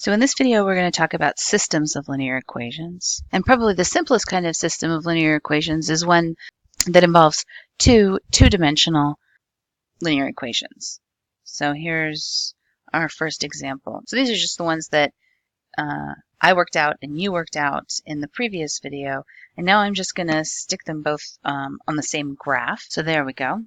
So in this video, we're going to talk about systems of linear equations. And probably the simplest kind of system of linear equations is one that involves two-dimensional linear equations. So here's our first example. So these are just the ones that I worked out and you worked out in the previous video. And now I'm just going to stick them both on the same graph. So there we go.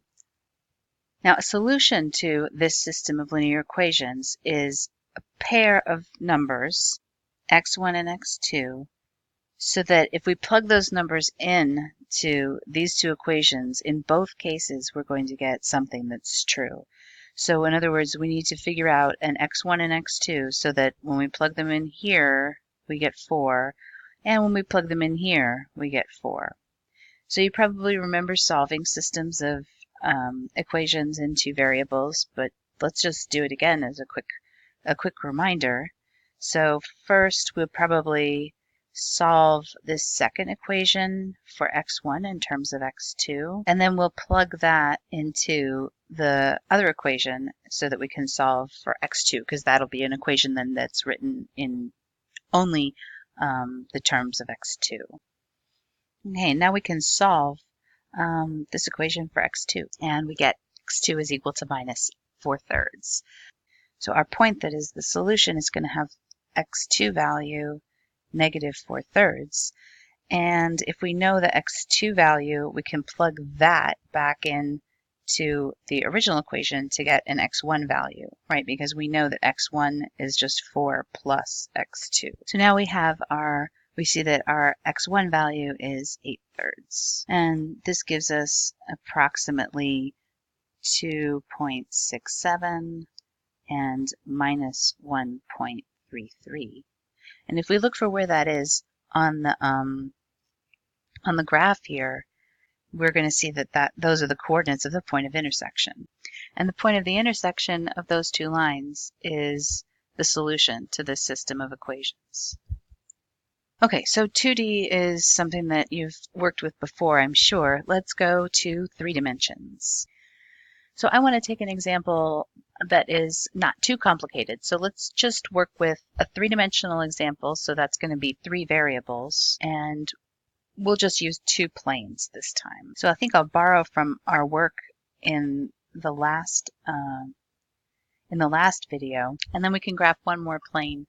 Now a solution to this system of linear equations is a pair of numbers, x1 and x2, so that if we plug those numbers in to these two equations, in both cases we're going to get something that's true. So in other words, we need to figure out an x1 and x2 so that when we plug them in here, we get 4, and when we plug them in here, we get 4. So you probably remember solving systems of equations in two variables, but let's just do it again as a quick reminder. So first we'll probably solve this second equation for x1 in terms of x2, and then we'll plug that into the other equation so that we can solve for x2, because that'll be an equation then that's written in only the terms of x2. Okay, now we can solve this equation for x2, and we get x2 is equal to minus 4/3. So our point that is the solution is going to have x2 value negative 4/3. And if we know the x2 value, we can plug that back in to the original equation to get an x1 value, right? Because we know that x1 is just 4 plus x2. So now we see that our x1 value is 8/3. And this gives us approximately 2.67 and minus 1.33. And if we look for where that is on the graph here, we're going to see that those are the coordinates of the point of intersection. And the point of the intersection of those two lines is the solution to this system of equations. Okay, so 2D is something that you've worked with before, I'm sure. Let's go to 3 dimensions. So I want to take an example that is not too complicated. So let's just work with a 3-dimensional example. So that's going to be 3 variables, and we'll just use 2 planes this time. So I think I'll borrow from our work in the last video, and then we can graph one more plane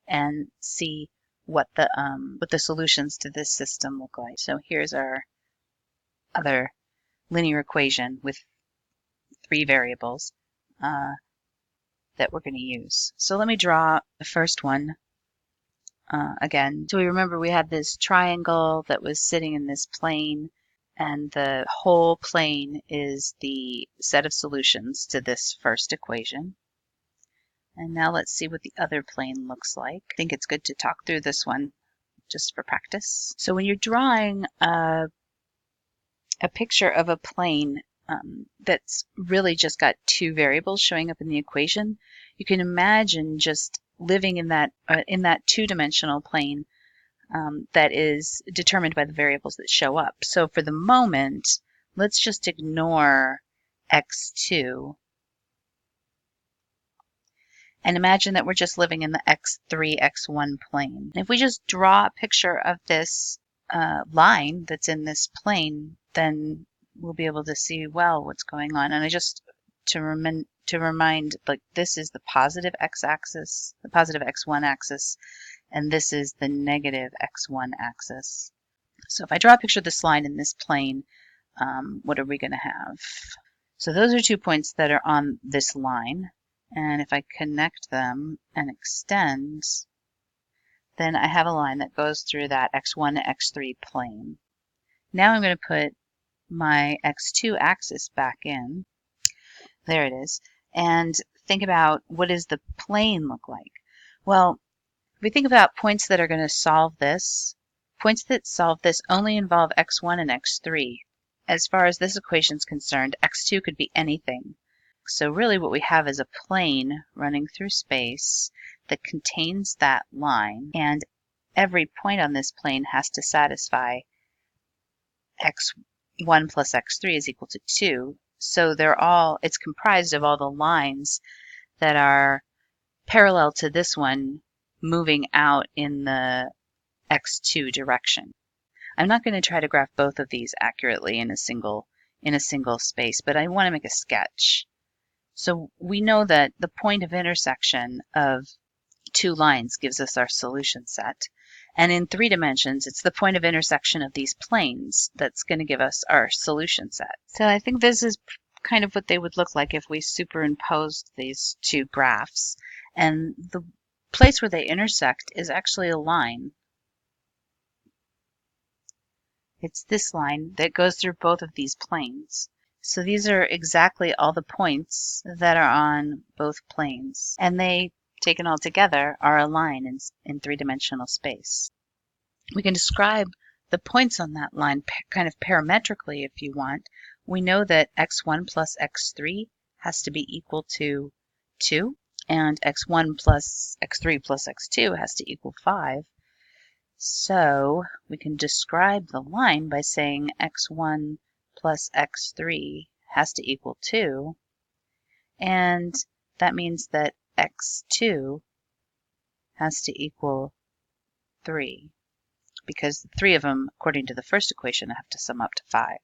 and see what the solutions to this system look like. So here's our other linear equation with 3 variables that we're going to use. So let me draw the first one again. So we remember we had this triangle that was sitting in this plane, and the whole plane is the set of solutions to this first equation. And now let's see what the other plane looks like. I think it's good to talk through this one just for practice. So when you're drawing a picture of a plane that's really just got 2 variables showing up in the equation, you can imagine just living in that 2-dimensional plane that is determined by the variables that show up. So for the moment, let's just ignore x2 and imagine that we're just living in the x3, x1 plane. If we just draw a picture of this line that's in this plane, then we'll be able to see well what's going on. And I just to remind, like, this is the positive x-axis, the positive x1 axis, and this is the negative x1 axis. So if I draw a picture of this line in this plane, what are we going to have? So those are 2 points that are on this line, and if I connect them and extend, then I have a line that goes through that x1 to x3 plane. Now I'm going to put my x2 axis back in. There it is. And think about, what does the plane look like? Well, if we think about points that are going to solve this, points that solve this only involve x1 and x3. As far as this equation is concerned, x2 could be anything. So really what we have is a plane running through space that contains that line, and every point on this plane has to satisfy x1 plus x3 is equal to 2. So it's comprised of all the lines that are parallel to this one moving out in the x2 direction. I'm not going to try to graph both of these accurately in a single space, but I want to make a sketch. So we know that the point of intersection of two lines gives us our solution set. And in 3 dimensions, it's the point of intersection of these planes that's going to give us our solution set. So I think this is kind of what they would look like if we superimposed these two graphs. And the place where they intersect is actually a line. It's this line that goes through both of these planes. So these are exactly all the points that are on both planes. And they, taken all together, are a line in 3-dimensional space. We can describe the points on that line kind of parametrically if you want. We know that x1 plus x3 has to be equal to 2, and x1 plus x3 plus x2 has to equal 5. So we can describe the line by saying x1 plus x3 has to equal 2, and that means that x2 has to equal 3, because the 3 of them, according to the first equation, have to sum up to 5.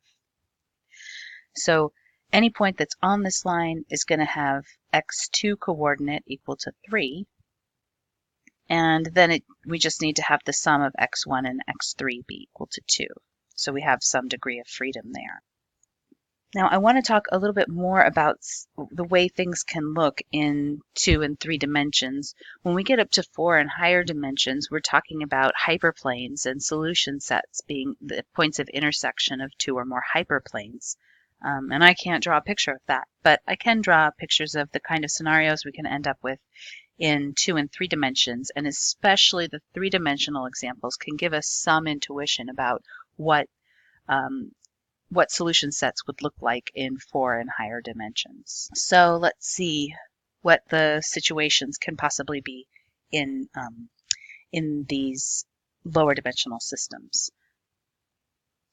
So any point that's on this line is going to have x2 coordinate equal to 3, and then we just need to have the sum of x1 and x3 be equal to 2. So we have some degree of freedom there. Now I want to talk a little bit more about the way things can look in 2 and 3 dimensions. When we get up to 4 and higher dimensions, we're talking about hyperplanes and solution sets being the points of intersection of 2 or more hyperplanes. And I can't draw a picture of that, but I can draw pictures of the kind of scenarios we can end up with in 2 and 3 dimensions, and especially the 3-dimensional examples can give us some intuition about what solution sets would look like in 4 and higher dimensions. So let's see what the situations can possibly be in these lower dimensional systems.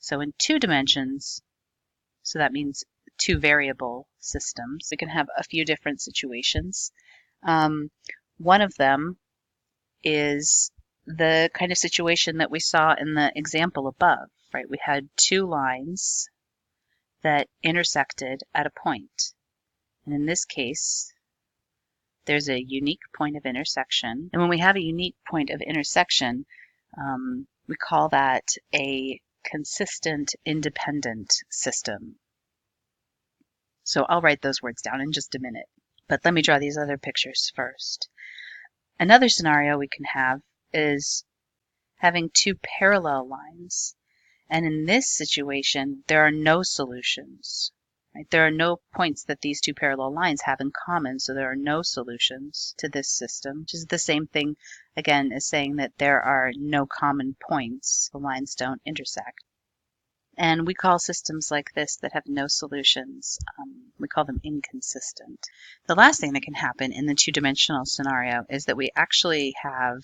So in 2 dimensions, so that means 2 variable systems, we can have a few different situations. One of them is the kind of situation that we saw in the example above, right? We had 2 lines that intersected at a point. And in this case, there's a unique point of intersection. And when we have a unique point of intersection, we call that a consistent independent system. So I'll write those words down in just a minute. But let me draw these other pictures first. Another scenario we can have is having 2 parallel lines. And in this situation, there are no solutions. Right? There are no points that these 2 parallel lines have in common, so there are no solutions to this system, which is the same thing, again, as saying that there are no common points. The lines don't intersect. And we call systems like this that have no solutions, we call them inconsistent. The last thing that can happen in the 2-dimensional scenario is that we actually have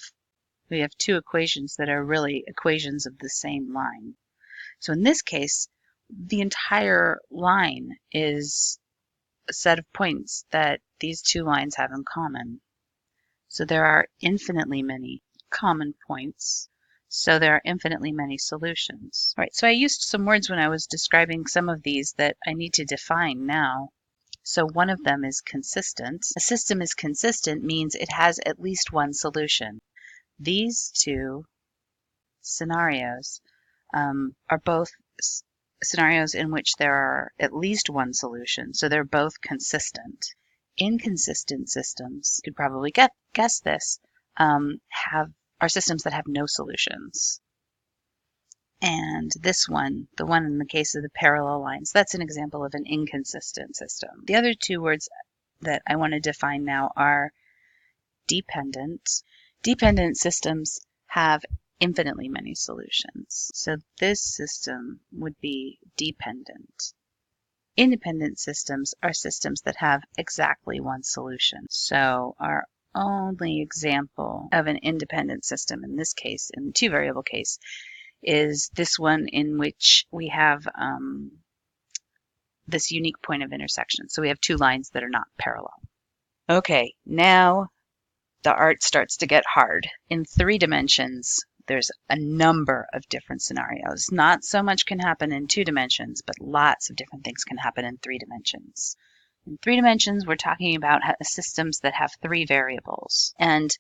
2 equations that are really equations of the same line. So in this case, the entire line is a set of points that these 2 lines have in common. So there are infinitely many common points. So there are infinitely many solutions. All right, so I used some words when I was describing some of these that I need to define now. So one of them is consistent. A system is consistent means it has at least one solution. These 2 scenarios are both scenarios in which there are at least one solution, so they're both consistent. Inconsistent systems, you could probably guess this, are systems that have no solutions. And this one, the one in the case of the parallel lines, that's an example of an inconsistent system. The other 2 words that I want to define now are dependent. Dependent systems have infinitely many solutions. So this system would be dependent. Independent systems are systems that have exactly one solution. So our only example of an independent system in this case, in the 2-variable case, is this one in which we have this unique point of intersection. So we have 2 lines that are not parallel. Okay, now the art starts to get hard. In 3 dimensions, there's a number of different scenarios. Not so much can happen in 2 dimensions, but lots of different things can happen in 3 dimensions. In 3 dimensions, we're talking about systems that have 3 variables. And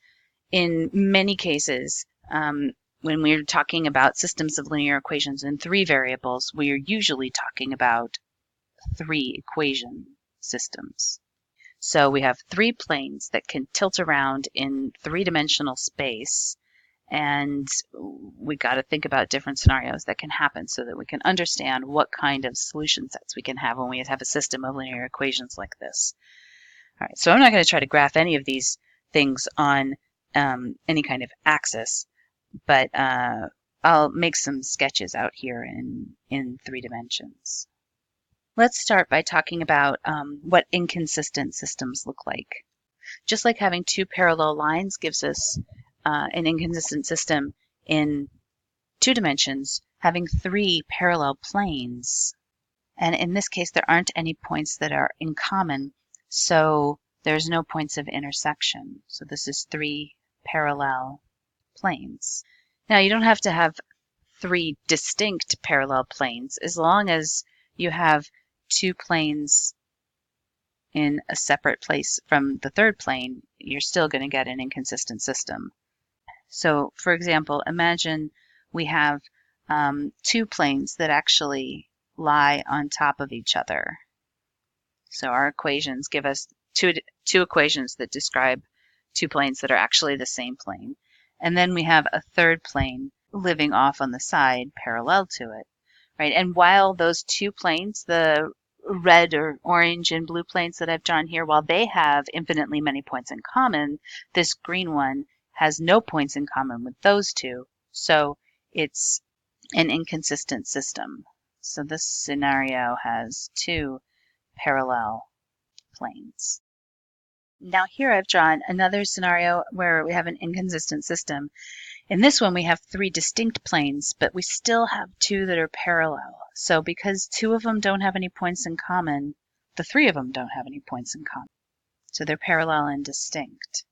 in many cases, when we're talking about systems of linear equations in 3 variables, we are usually talking about 3 equation systems. So we have 3 planes that can tilt around in 3-dimensional space, and we got to think about different scenarios that can happen so that we can understand what kind of solution sets we can have when we have a system of linear equations like this. All right, so I'm not going to try to graph any of these things on any kind of axis, but I'll make some sketches out here in 3 dimensions. Let's start by talking about what inconsistent systems look like. Just like having 2 parallel lines gives us an inconsistent system in 2 dimensions, having 3 parallel planes, and in this case there aren't any points that are in common, so there's no points of intersection. So this is 3 parallel planes. Now you don't have to have 3 distinct parallel planes. As long as you have 2 planes in a separate place from the 3rd plane, you're still going to get an inconsistent system. So, for example, imagine we have 2 planes that actually lie on top of each other. So our equations give us two equations that describe 2 planes that are actually the same plane. And then we have a 3rd plane living off on the side parallel to it, right? And while those 2 planes, the red or orange and blue planes that I've drawn here, while they have infinitely many points in common, this green one has no points in common with those 2. So it's an inconsistent system. So this scenario has 2 parallel planes. Now here I've drawn another scenario where we have an inconsistent system. In this one, we have 3 distinct planes, but we still have 2 that are parallel. So because 2 of them don't have any points in common, the 3 of them don't have any points in common. So they're parallel and distinct.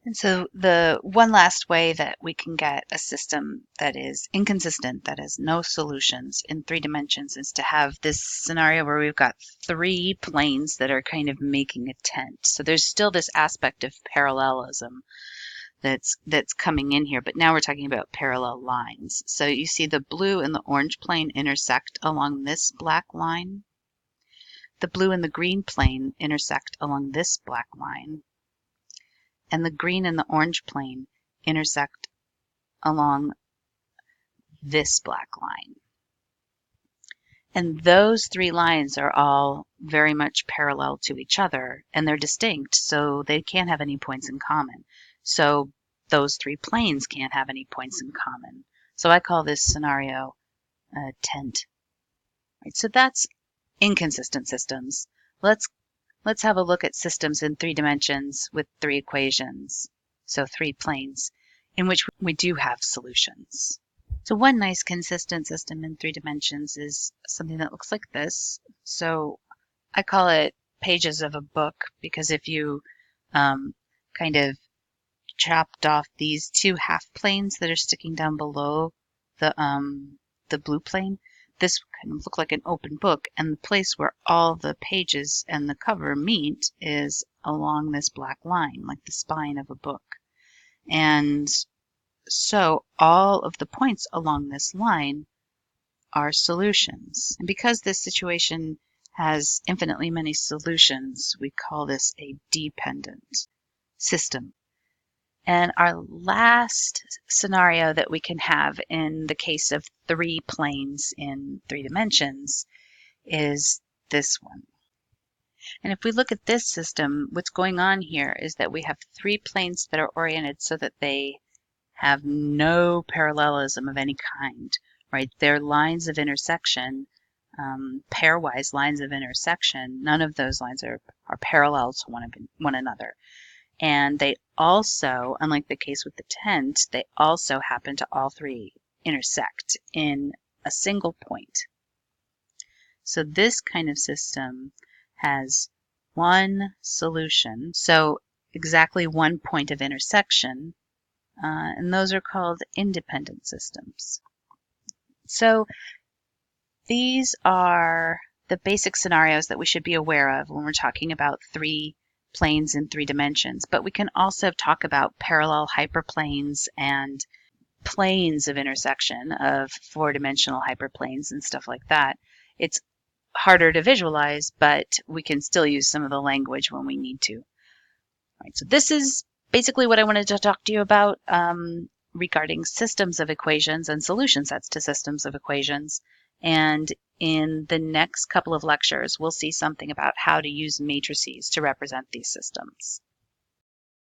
And so the one last way that we can get a system that is inconsistent, that has no solutions in 3 dimensions, is to have this scenario where we've got 3 planes that are kind of making a tent. So there's still this aspect of parallelism that's coming in here, but now we're talking about parallel lines. So you see the blue and the orange plane intersect along this black line. The blue and the green plane intersect along this black line. And the green and the orange plane intersect along this black line. And those 3 lines are all very much parallel to each other, and they're distinct, so they can't have any points in common. So those 3 planes can't have any points in common. So I call this scenario a tent. Right, so that's inconsistent systems. Let's have a look at systems in 3 dimensions with 3 equations, so 3 planes, in which we do have solutions. So one nice consistent system in 3 dimensions is something that looks like this. So I call it pages of a book, because if you kind of chopped off these 2 half planes that are sticking down below the blue plane, this kind of look like an open book, and the place where all the pages and the cover meet is along this black line, like the spine of a book. And so all of the points along this line are solutions. And because this situation has infinitely many solutions, we call this a dependent system. And our last scenario that we can have in the case of 3 planes in 3 dimensions is this one. And if we look at this system, what's going on here is that we have 3 planes that are oriented so that they have no parallelism of any kind, right? They're lines of intersection, pairwise lines of intersection. None of those lines are parallel to one another. And they also, unlike the case with the tent, they also happen to all 3 intersect in a single point. So this kind of system has one solution. So exactly one point of intersection, and those are called independent systems. So these are the basic scenarios that we should be aware of when we're talking about three planes in three dimensions. But we can also talk about parallel hyperplanes and planes of intersection of four-dimensional hyperplanes and stuff like that. It's harder to visualize, but we can still use some of the language when we need to. All right, so this is basically what I wanted to talk to you about regarding systems of equations and solution sets to systems of equations. And in the next couple of lectures, we'll see something about how to use matrices to represent these systems.